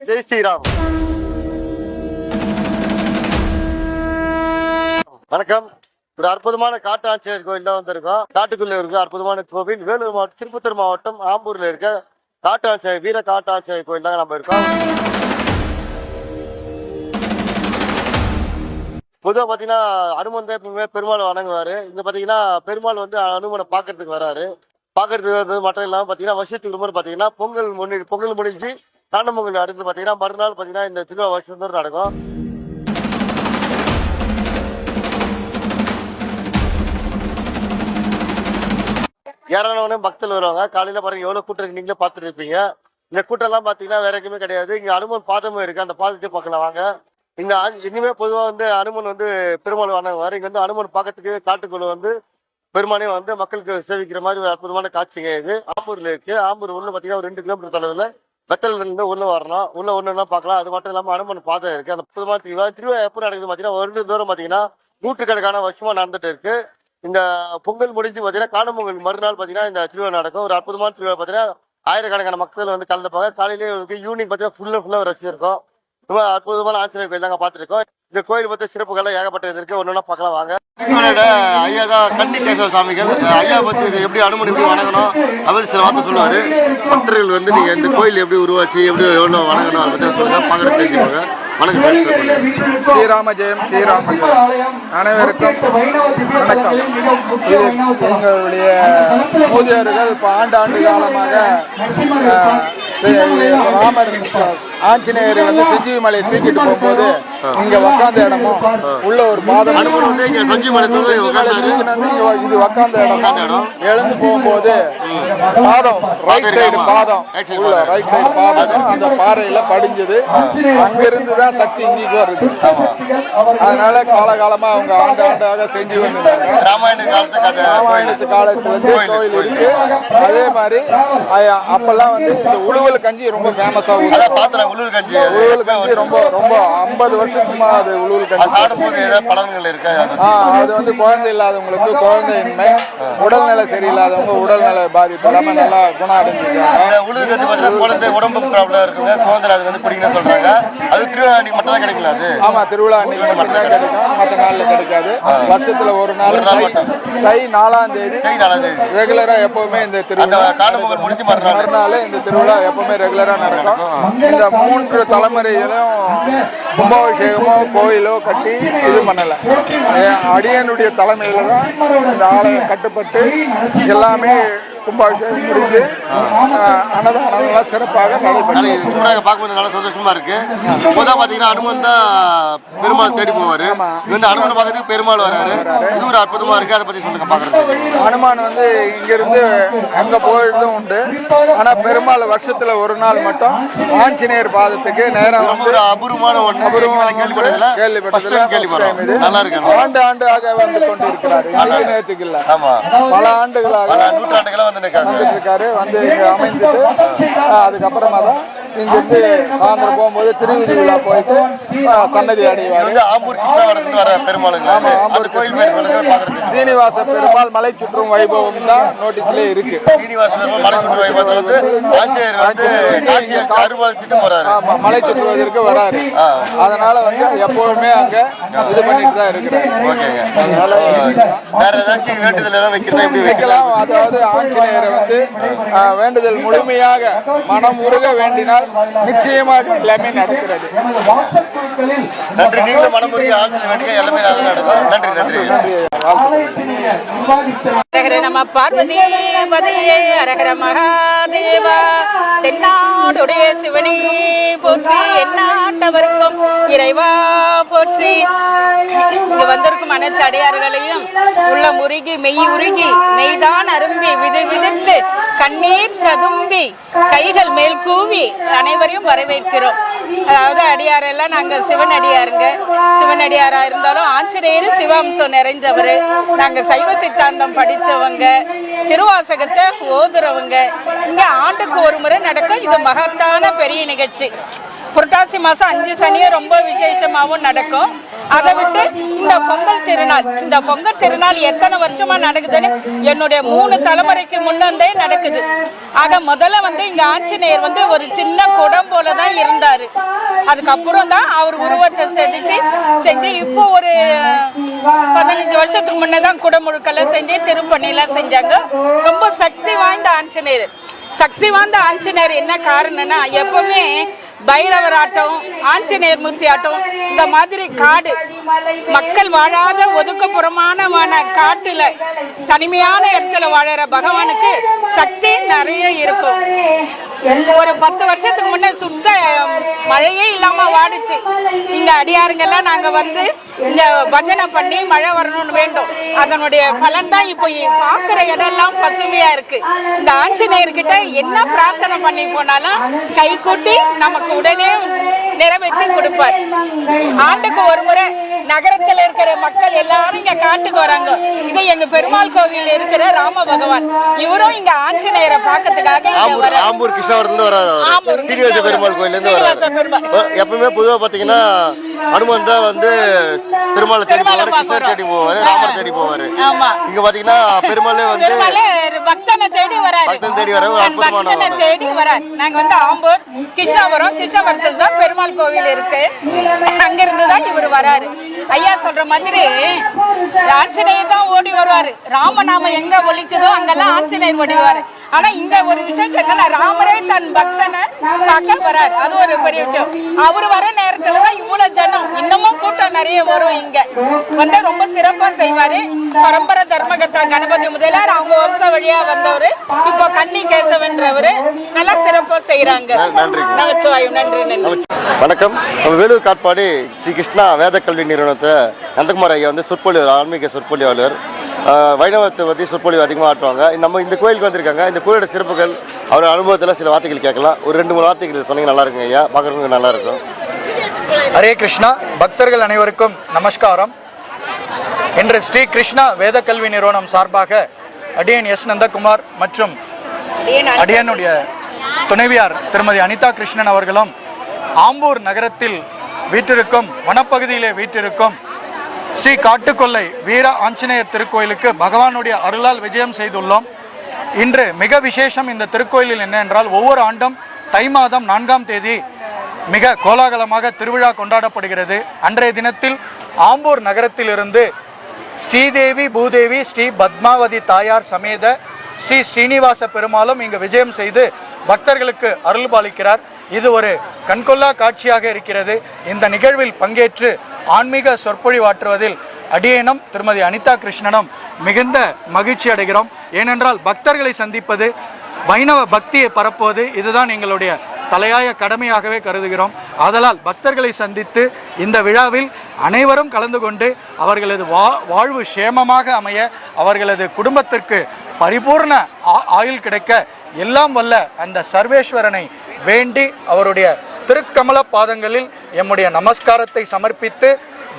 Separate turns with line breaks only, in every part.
ஜெய் ஸ்ரீராம். வணக்கம். ஒரு அற்புதமான காட்டு ஆஞ்சநேயர் கோயில் தான் வந்திருக்கோம். காட்டுக்குள்ள இருக்க அற்புதமான கோவில் வேலூர் மாவட்டம் திருப்பத்தூர் மாவட்டம் ஆம்பூர்ல இருக்க காட்டு ஆஞ்சநேயர் வீர காட்டு ஆஞ்சநேயர் கோயில் தான் நம்ம இருக்கோம். பொதுவாக பார்த்தீங்கன்னா அனுமன் தான் எப்பவுமே பெருமாள் வணங்குவாரு. இங்க பார்த்தீங்கன்னா பெருமாள் வந்து அனுமனை பார்க்கறதுக்கு வராரு. பார்க்கறதுக்கு வந்து மட்டும் இல்லாமல் பார்த்தீங்கன்னா வருஷத்துக்கு ஒரு முறை பார்த்தீங்கன்னா பொங்கல் முடிஞ்சு காணும் பொங்கல் அடுத்து பார்த்தீங்கன்னா மறுநாள் பார்த்தீங்கன்னா இந்த திருவிழா வருஷம் நடக்கும். ஏராளமான பக்தர்கள் வருவாங்க. காலையில பாருங்க எவ்வளவு கூட்டம் இருக்கு, நீங்களே பார்த்துட்டு இருப்பீங்க. இந்த கூட்டம் எல்லாம் பாத்தீங்கன்னா வேற எங்கேயுமே கிடையாது. இங்க அனுமன் பாதமும் இருக்கு, அந்த பாதத்தை பார்க்கலாம் வாங்க. இங்க இனிமே பொதுவா வந்து அனுமன் வந்து பெருமாள் வணங்குவாரு. இங்க வந்து அனுமன் பார்க்கறதுக்கு காட்டுக்குள்ள வந்து பெருமானே வந்து மக்களுக்கு சேவிக்கிற மாதிரி ஒரு அற்புதமான காட்சிங்க இது. ஆம்பூர்ல இருக்கு. ஆம்பூர் உள்ள பாத்தீங்கன்னா ஒரு 2 கிலோமீட்டர் தொலைவில் வெத்தல் இருந்து உள்ள வரணும். உள்ள ஒண்ணுன்னா பார்க்கலாம். அது மட்டும் இல்லாம அனுமன் பாதம் இருக்கு. அந்த அற்புதமான திருவிழா எப்போ நடக்குது பாத்தீங்கன்னா ஒரு தூரம் பாத்தீங்கன்னா நூற்றுக்கணக்கான வருஷமா நடந்துட்டு இருக்கு. இந்த பொங்கல் முடிஞ்சு பார்த்தீங்கன்னா காணும் பொங்கல் மறுநாள் பார்த்தீங்கன்னா இந்த திருவிழா நடக்கும். ஒரு அற்புதமான திருவிழா பார்த்தீங்கன்னா ஆயிரக்கணக்கான மக்கள் வந்து கலந்துப்பாங்க. காலையிலேயே ஈவினிங் பார்த்தீங்கன்னா ஃபுல்லாக ரசிச்சிருக்கோம். ரொம்ப அற்புதமான ஆஞ்சநேயர் கோயில் தாங்க பார்த்துருக்கோம். இந்த கோயில் பற்றி சிறப்புகள்லாம் ஏகப்பட்டது இருக்கு. ஒன்னொன்னா பார்க்கலாம் வாங்க. எங்களோட ஐயா தான் கண்டி கேசவ சாமிகள். ஐயா பற்றி எப்படி அனுமன் எப்படி வணங்கணும் அவர் சில வார்த்தை சொல்லுவார். பக்தர்கள் வந்து நீங்கள் இந்த கோயில் எப்படி உருவாச்சு எப்படி எவ்வளோ வணங்கணும் அதை பற்றி சொல்லுங்க, பார்க்குறது தெரிஞ்சுப்பாங்க.
ஸ்ரீராம ஜெயம் ஸ்ரீராம ஜெயம். அனைவருக்கும் வணக்கம். எங்களுடைய மூதியர்கள் இப்போ ஆண்டு காலமாக ராமர் ஆஞ்சநேயர் வந்து செஞ்சி மலையை தூக்கிட்டு போகும்போது இங்க உக்காந்த இடமும் உள்ள ஒரு பாதம் இது உக்காந்த இடம் எழுந்து போகும்போது பாதம் ரைட் சைடு பாதம் உள்ள ரைட் சைடு பாதம் அந்த பாறையில படிஞ்சது. அங்கிருந்து தான் சக்தி இங்கிக்கு வருது. அதனால காலகாலமா அவங்க ஆண்டாக செஞ்சு வந்திருந்தாங்க. ராமாயணத்து காலத்துல இருந்து கோயில் இருக்கு. அதே மாதிரி அப்பெல்லாம் வந்து இந்த உழுவல் கஞ்சி ரொம்ப ஃபேமஸ் ஆகும். உழுவல் கஞ்சி ரொம்ப ரொம்ப 50 வருஷத்துமா அது உழுவல் கஞ்சி சாப்பிடும்போது ஏதாவது பலன்கள் இருக்கு. அது வந்து குழந்தை இல்லாதவங்களுக்கு குழந்தையின்மை, உடல்நிலை சரியில்லாதவங்க உடல்நிலை பாதிப்பு இல்லாம நல்லா குணம் அடைஞ்சிருக்காங்க. உழுவல் கஞ்சி பார்த்தீங்கன்னா குழந்தை உடம்பு ப்ராப்ளம் இருக்குங்க, குழந்தை அது வந்து குடிக்கணும்னு சொல்றாங்க. அது திருவிழா அன்னைக்கு மட்டும் தான் கிடைக்கல. அது ஆமா, திருவிழா அன்னைக்கு மட்டும் தான் கிடைக்கும், மற்ற நாள்ல கிடைக்காது. வருஷத்துல ஒரு நாள் தை 4ஆம் தேதி ரெகுலரா எப்பவுமே இந்த திருவிழா முடிஞ்சு மறுநாள் இந்த திருவிழா எப்பவுமே ரெகுலரா நடக்கும். இந்த 3 தலைமுறையிலும் கும்பாபிஷேகமோ கோயிலோ கட்டி இது பண்ணல. அடியனுடைய தலைமையில தான் இந்த ஆலயம் கட்டுப்பட்டு எல்லாமே கும்பாபிஷேகம் முடிஞ்சு அன்னதானங்கள்லாம் சிறப்பாக பார்க்கும்போது நல்லா சந்தோஷமா இருக்கு. இப்போதான் பார்த்தீங்கன்னா அனுமன் தான் பெருமாள் தேடி போவாரு. இந்த அனுமன் பார்க்கறதுக்கு பெருமாள் வராரு. இது ஒரு அற்புதமா இருக்கு. அதை பத்தி சொல்லுங்க. பார்க்கறது அனுமான் வந்து இங்கிருந்து அங்க போயிடுதும் உண்டு. ஆனா பெருமாள் வருஷத்துல ஒரு நாள் மட்டும் ஆஞ்சநேயர் பாதத்துக்கு நேரம் ஒரு அபூர்வமான கேள்விப்பட்டது நல்லா இருக்கு. ஆண்டாக வந்து கொண்டிருக்கிறார். நேரத்துக்கு இல்ல, பல ஆண்டுகளாக நூற்றாண்டுகளா வந்துட்டு இருக்காரு. வந்து இங்க அமைந்துட்டு அதுக்கப்புறமா தான் இங்கிருந்து சாயந்தரம் போகும்போது திருவிதி விழா போயிட்டு சன்னதி அடைவார். சீனிவாச பெருமாள் மலை சுற்றும் வைபவம் தான் நோட்டீஸ்ல இருக்கு. மலை சுற்றுவதற்கு வராரு. அதனால வந்து எப்பவுமே அங்க இது பண்ணிட்டு தான் இருக்கிறாரு. வைக்கலாம். அதாவது ஆஞ்சநேயரை வந்து வேண்டுதல் முழுமையாக மனம் உருக வேண்டினால் நிச்சயமாக எல்லாமே நடக்கிறது. நன்றி. நீங்களும் மனமுருகி ஆஞ்சநேயர் வேண்டிய எல்லாமே நல்லா நடக்கும். நன்றி.
அரகர நம பார்வதி பதையே அரகர மகாதேவா. தென்னாடுடைய சிவனே போற்றி, எந்நாட்டவர்க்கும் இறைவா போற்றி. இங்கு வந்திருக்கும் அனைத்து அடியார்களையும் உள்ள முருகி மெய் உருகி மெய்தான் அரும்பி விதிர்த்து கண்ணீர் ததும்பி கைகள் மேல் கூவி அனைவரையும் வரவேற்கிறோம். அதாவது அடியாரெல்லாம் நாங்கள் சிவனடியாருங்க. சிவனடியாராக இருந்தாலும் ஆஞ்சநேயர் சிவாம்சம் நிறைந்தவர். நாங்கள் சைவ சித்தாந்தம் படித்தவங்க, திருவாசகத்தை ஓதுறவங்க. இங்கே ஆண்டுக்கு ஒரு முறை நடக்கும். இது மகத்தான பெரிய நிகழ்ச்சி. புரட்டாசி மாதம் 5 சனியும் ரொம்ப விசேஷமாகவும் நடக்கும். அதை விட்டு இந்த பொங்கல் திருநாள் எத்தனை வருஷமா நடக்குதுன்னு என்னுடைய 3 தலைமுறைக்கு முன்னே நடக்குது. ஆக முதல்ல வந்து இங்க ஆஞ்சநேயர் வந்து ஒரு சின்ன குடம் போல தான் இருந்தாரு. அதுக்கப்புறம் தான் அவர் உருவத்தை செஞ்சு இப்போ ஒரு 15 வருஷத்துக்கு முன்னதான் குடமுழுக்கெல்லாம் செஞ்சு திருப்பணிலாம் செஞ்சாங்க. ரொம்ப சக்தி வாய்ந்த ஆஞ்சநேயர் என்ன காரணம்னா, எப்பவுமே பைரவர் ஆட்டம், ஆஞ்சநேயர் மூர்த்தி ஆட்டம், இந்த மாதிரி காடு மக்கள் வாழாத ஒதுக்கப்புறமான காட்டுல தனிமையான இடத்துல வாழற பகவானுக்கு சக்தி நிறைய இருக்கும். ஒரு 10 வருஷத்துக்கு முன்னே சுத்த மழையே இல்லாம வாடிச்சு. இங்க அடியாருங்கெல்லாம் நாங்க வந்து இந்த பஜனை பண்ணி மழை வரணும்னு வேண்டும். அதனுடைய பலன் தான் இப்போ பார்க்குற இடம்லாம் பசுமையா இருக்கு. இந்த ஆஞ்சநேயர்கிட்ட என்ன பிரார்த்தனை பண்ணி போனாலும் கை கூட்டி நமக்கு உடனே நிறைவேற்றி கொடுப்பார். ஆண்டுக்கு ஒரு முறை நகரத்தில் இருக்கிற மக்கள் எல்லாரும் இங்க காட்டுக்கு வராங்க. இது எங்க பெருமாள் கோவில் இருக்கிற ராம பகவான், இவரும் இங்க ஆஞ்சநேயரை பார்க்கறதுக்காக
ஆம்பூர் கிருஷ்ணவரத்துல வராரு. சீனிவாச பெருமாள் கோயில்ல இருந்து வராரு. எப்பவுமே பொதுவா பாத்தீங்கன்னா அனுமன் தான் வந்து பெருமாளை தேடி போவாரு, கிருஷ்ணர் தேடி போவாரு, ராமர் தேடி போவாரு. இங்க பாத்தீங்கன்னா பெருமாளே வந்து
பக்தனை தேடி வராரு. நாங்க வந்து ஆம்பூர் கிருஷ்ணாவரத்துல தான் பெருமாள் கோவில் இருக்கு. அங்கிருந்து தான் இவர் வராரு. ஐயா சொல்ற மாதிரி ஆஞ்சநேயர் தான் ஓடி வருவாரு. ராமநாம எங்க ஒலிக்குதோ அங்கெல்லாம் ஆஞ்சநேயர் ஓடிவாரு. ஆனா இங்க ஒரு விஷயம் ராமரே தன் பக்தனை பார்க்க வராரு. அது ஒரு பெரிய விஷயம். அவரு வர நேரத்துலதான் இவ்வளவு ஜனம், இன்னமும் கூட்டம் நிறைய வரும். இங்க வந்து ரொம்ப சிறப்பா செய்வாரு. பரம்பரை தர்மகர்த்தா கணபதி முதலியார் அவங்க வம்ச வழியா வந்தவரு. இப்போ கன்னி கேசவன்றவரு நல்லா சிறப்பா செய்யறாங்க. நன்றி.
வணக்கம். வேலூர் காட்பாடி ஸ்ரீ கிருஷ்ணா வேத கல்வி நிறுவனத்தை நந்தகுமார் ஐயா வந்து சொற்பொழிவாளர், ஆன்மீக சொற்பொழிவாளர், வைணவத்தை பற்றி சொற்பொழிவு அதிகமாக ஆட்டுவாங்க. நம்ம இந்த கோயிலுக்கு வந்திருக்காங்க. இந்த கோயிலோட சிறப்புகள் அவர் அனுபவத்தில் சில வார்த்தைகள் கேட்கலாம். ஒரு 2-3 வார்த்தைகள் சொன்னீங்க நல்லா இருக்குங்க ஐயா, பார்க்குறவங்க நல்லா இருக்கும்.
ஹரே கிருஷ்ணா. பக்தர்கள் அனைவருக்கும் நமஸ்காரம். இன்று ஸ்ரீ கிருஷ்ணா வேத கல்வி நிறுவனம் சார்பாக அடியன் எஸ் நந்தகுமார் மற்றும் அடியனுடைய துணைவியார் திருமதி அனிதா கிருஷ்ணன் அவர்களும் ஆம்பூர் நகரத்தில் வீட்டிற்கும் வனப்பகுதியிலே வீட்டிற்கும் ஸ்ரீ காட்டுக்கொல்லை வீர ஆஞ்சநேயர் திருக்கோயிலுக்கு பகவானுடைய அருளால் விஜயம் செய்துள்ளோம். இன்று மிக விசேஷம் இந்த திருக்கோயிலில் என்னவென்றால், ஒவ்வொரு ஆண்டும் தை மாதம் 4ஆம் தேதி மிக கோலாகலமாக திருவிழா கொண்டாடப்படுகிறது. அன்றைய தினத்தில் ஆம்பூர் நகரத்திலிருந்து ஸ்ரீதேவி பூதேவி ஸ்ரீ பத்மாவதி தாயார் சமேத ஸ்ரீ ஸ்ரீனிவாச பெருமாளும் இங்கு விஜயம் செய்து பக்தர்களுக்கு அருள் பாலிக்கிறார். இது ஒரு கண்கொள்ளா காட்சியாக இருக்கிறது. இந்த நிகழ்வில் பங்கேற்று ஆன்மீக சொற்பொழிவாற்றுவதில் அடியேனும் திருமதி அனிதா கிருஷ்ணனும் மிகுந்த மகிழ்ச்சி அடைகிறோம். ஏனென்றால் பக்தர்களை சந்திப்பது, வைணவ பக்தியை பரப்புவது, இதுதான் எங்களுடைய தலையாய கடமையாகவே கருதுகிறோம். ஆதலால் பக்தர்களை சந்தித்து இந்த விழாவில் அனைவரும் கலந்து கொண்டு அவர்களது வாழ்வு சேமமாக அமைய, அவர்களது குடும்பத்திற்கு பரிபூர்ண ஆயுள் கிடைக்க எல்லாம் வல்ல அந்த சர்வேஸ்வரனை வேண்டி அவருடைய திருக்கமல பாதங்களில் எம்முடைய நமஸ்காரத்தை சமர்ப்பித்து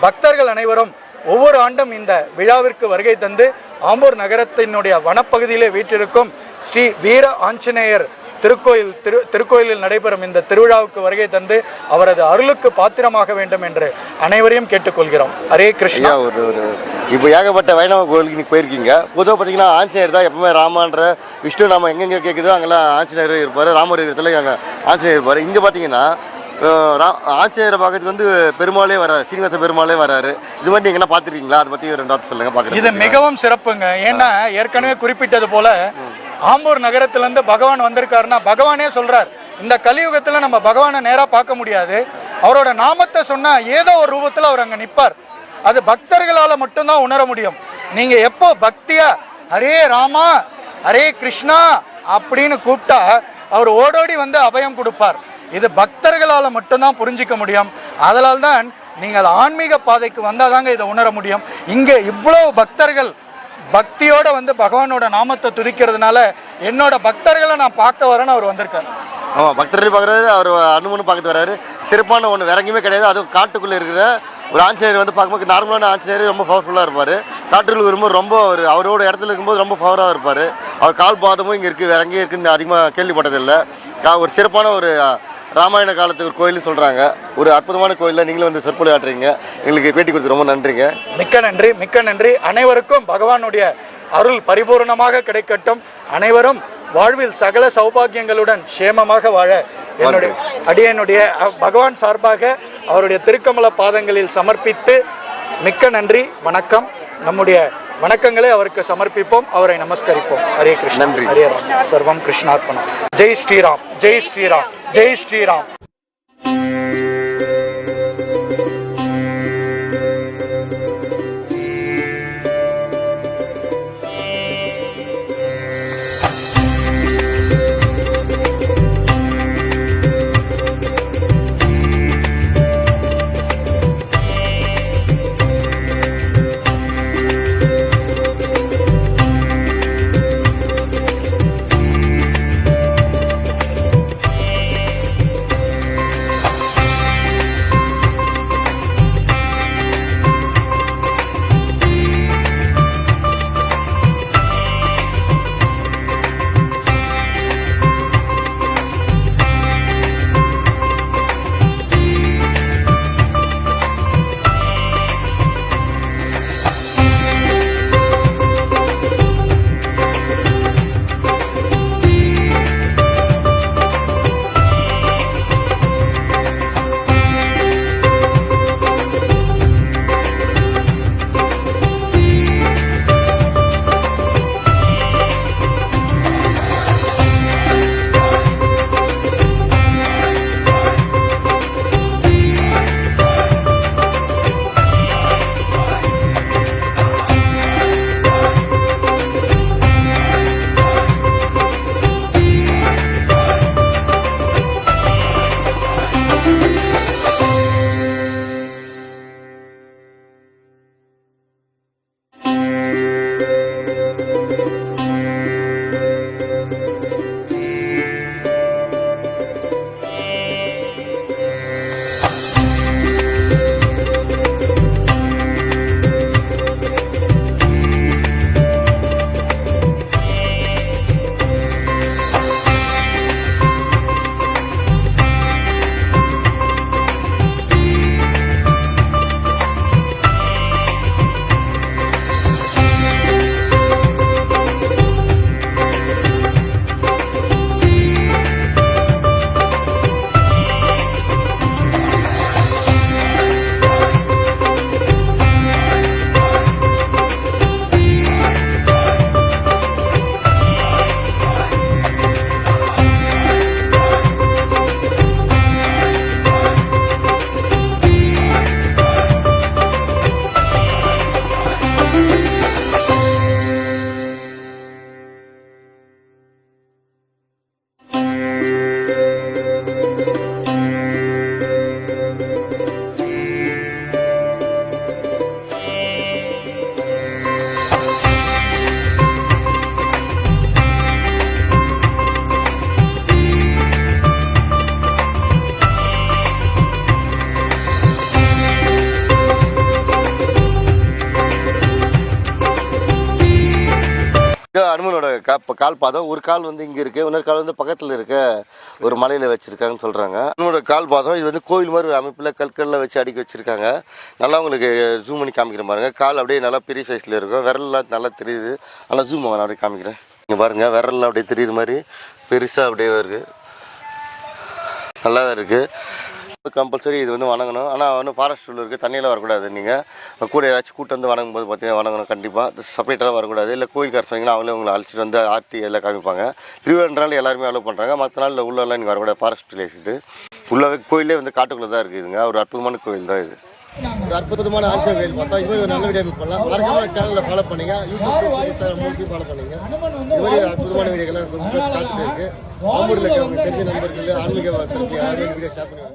பக்தர்கள் அனைவரும் ஒவ்வொரு ஆண்டும் இந்த விழாவிற்கு வருகை தந்து ஆம்பூர் நகரத்தினுடைய வனப்பகுதியிலே வீற்றிருக்கும் ஸ்ரீ வீர ஆஞ்சநேயர் திருக்கோயிலில் நடைபெறும் இந்த திருவிழாவுக்கு வருகை தந்து அவரது அருளுக்கு பாத்திரமாக வேண்டும் என்று அனைவரையும் கேட்டுக்கொள்கிறோம். ஹரே கிருஷ்ணா.
இப்போ ஏகப்பட்ட வைணவ கோயிலுக்கு நீங்கள் போயிருக்கீங்க. பொதுவாக பார்த்தீங்கன்னா ஆஞ்சநேயர் தான் எப்பவுமே ராமான்ற விஷ்ணு நாம எங்கெங்கே கேட்குதோ அங்கெல்லாம் ஆஞ்சநேயர் இருப்பார், ராமர் இடத்துல அங்கே ஆஞ்சநேயர் இருப்பார். இங்கே பார்த்தீங்கன்னா ஆஞ்சநேயரை பார்க்கறதுக்கு வந்து பெருமாளே வராரு, சீனிவாச பெருமாளே வராரு. இது மாதிரி நீங்க என்ன பார்த்துருக்கீங்களா? அதை பற்றி 2 வார்த்தை சொல்லுங்க. பார்க்குறது
இது மிகவும் சிறப்புங்க. ஏன்னா ஏற்கனவே குறிப்பிட்டது போல ஆம்பூர் நகரத்திலிருந்து பகவான் வந்திருக்காருன்னா பகவானே சொல்றார், இந்த கலியுகத்துல நம்ம பகவானை நேரா பார்க்க முடியாது, அவரோட நாமத்தை சொன்னா ஏதோ ஒரு ரூபத்துல அவர் அங்க நிற்பார். அது பக்தர்களால மட்டும்தான் உணர முடியும். நீங்க எப்போ பக்தியா ஹரே ராமா ஹரே கிருஷ்ணா அப்படின்னு கூப்பிட்டா அவர் ஓடோடி வந்து அபயம் கொடுப்பார். இது பக்தர்களால மட்டும்தான் புரிஞ்சிக்க முடியும். அதனால் தான் நீங்கள் ஆன்மீக பாதைக்கு வந்தாதாங்க இதை உணர முடியும். இங்கே இவ்வளவு பக்தர்கள் பக்தியோட வந்து பகவானோட நாமத்தை துதிக்கிறதுனால என்னோட பக்தர்களை நான் பார்க்க வரேன்னு அவர் வந்திருக்காரு.
ஆமாம், பக்தர்கள் பார்க்குறாரு, அவர் அனுமனும் பார்க்க வர்றாரு. சிறப்பான ஒன்று வேற எங்கேயுமே கிடையாது. அதுவும் காட்டுக்குள்ளே இருக்கிற ஒரு ஆஞ்சநேயர் வந்து பார்க்கும்போது நார்மலான ஆஞ்சநேயர் ரொம்ப பவர்ஃபுல்லாக இருப்பார். காட்டுக்குள்ள வரும்போது ரொம்ப ஒரு அவரோட இடத்துல இருக்கும்போது ரொம்ப பவராக இருப்பார். அவர் கால் பாதமும் இங்கே இருக்குது, வேற எங்கேயும் இருக்குன்னு அதிகமாக கேள்விப்பட்டதில்லை. ஒரு சிறப்பான ஒரு ராமாயண காலத்து ஒரு கோயில் சொல்கிறாங்க. ஒரு அற்புதமான கோயிலில் நீங்களும் வந்து சொற்பொழி ஆட்டுறீங்க. எங்களுக்கு பேட்டி கொடுத்து ரொம்ப நன்றிங்க.
மிக்க நன்றி. அனைவருக்கும் பகவானுடைய அருள் பரிபூர்ணமாக கிடைக்கட்டும். அனைவரும் வாழ்வில் சகல சௌபாகியங்களுடன் சேமமாக வாழ என்னுடைய அடியனுடைய பகவான் சார்பாக அவருடைய திருக்கமல பாதங்களில் சமர்ப்பித்து மிக்க நன்றி, வணக்கம். நம்முடைய வணக்கங்களை அவருக்கு சமர்ப்பிப்போம், அவரை நமஸ்கரிப்போம். ஹரே கிருஷ்ணா, ஹரே ராம், சர்வம் கிருஷ்ணார்ப்பணம். ஜெய் ஸ்ரீராம், ஜெய் ஸ்ரீராம், ஜெய் ஸ்ரீராம்.
அனுமனோட கால் பாதம் ஒரு கால் வந்து இங்கே இருக்குது, இன்னொரு கால் வந்து பக்கத்தில் இருக்க ஒரு மலையில் வச்சுருக்காங்கன்னு சொல்கிறாங்க. அனுமனோட கால் பாதம் இது வந்து கோயில் மாதிரி ஒரு அமைப்பில் கற்களில் வச்சு அடுக்கி வச்சுருக்காங்க. நல்லா உங்களுக்கு ஜூம் பண்ணி காமிக்கிறேன் பாருங்கள். கால் அப்படியே நல்லா பெரிய சைஸில் இருக்கும், விரல்லாம் நல்லா தெரியுது. நல்லா ஜூம் ஆகும், நான் அப்படியே காமிக்கிறேன். இங்கே பாருங்கள், விரல்லாம் அப்படியே தெரியுற மாதிரி பெருசாக அப்படியே இருக்குது, நல்லாவே இருக்குது. கம்பல்சரி இது வந்து வணங்கணும். ஆனால் வந்து ஃபாரஸ்ட் ரூல் இருக்குது, தண்ணியில் வரக்கூடாது. நீங்கள் கூட யாராச்சும் கூட்டு வந்து வணங்கும் போது பார்த்தீங்கன்னா வணங்கணும் கண்டிப்பாக. செப்பரேட்டாக வரக்கூடாது. இல்லை கோயில்கார சொன்னீங்கன்னா அவங்களே உங்களை அழைச்சிட்டு வந்து ஆர்த்தி எல்லாம் காமிப்பாங்க. திருவிழானாலும் எல்லாருமே அலோவ் பண்ணுறாங்க. மற்ற நாளில் உள்ளெல்லாம் நீங்கள் வரக்கூடாது. ஃபாரஸ்ட் வில்லேஜ் இது உள்ளவே கோயிலே வந்து காட்டுக்குள்ளே தான் இருக்குதுங்க. ஒரு அற்புதமான கோயில் தான் இது. ஒரு அற்புதமான ஆன்சர் கோயில் பார்த்தா இது ஒரு நல்ல வீடியோ பண்ணலாம். மறக்காம சேனலில் ஃபாலோ பண்ணுங்க, யூடியூப் ஃபாலோ பண்ணுங்க. இது மாதிரி அற்புதமான வீடியோக்கெல்லாம் காத்துட்டு இருக்கு. ஆம்பூரில் தெரிஞ்ச நண்பர்கள் ஆன்மீக யாரும் வீடியோ ஷேர் பண்ணுவாங்க.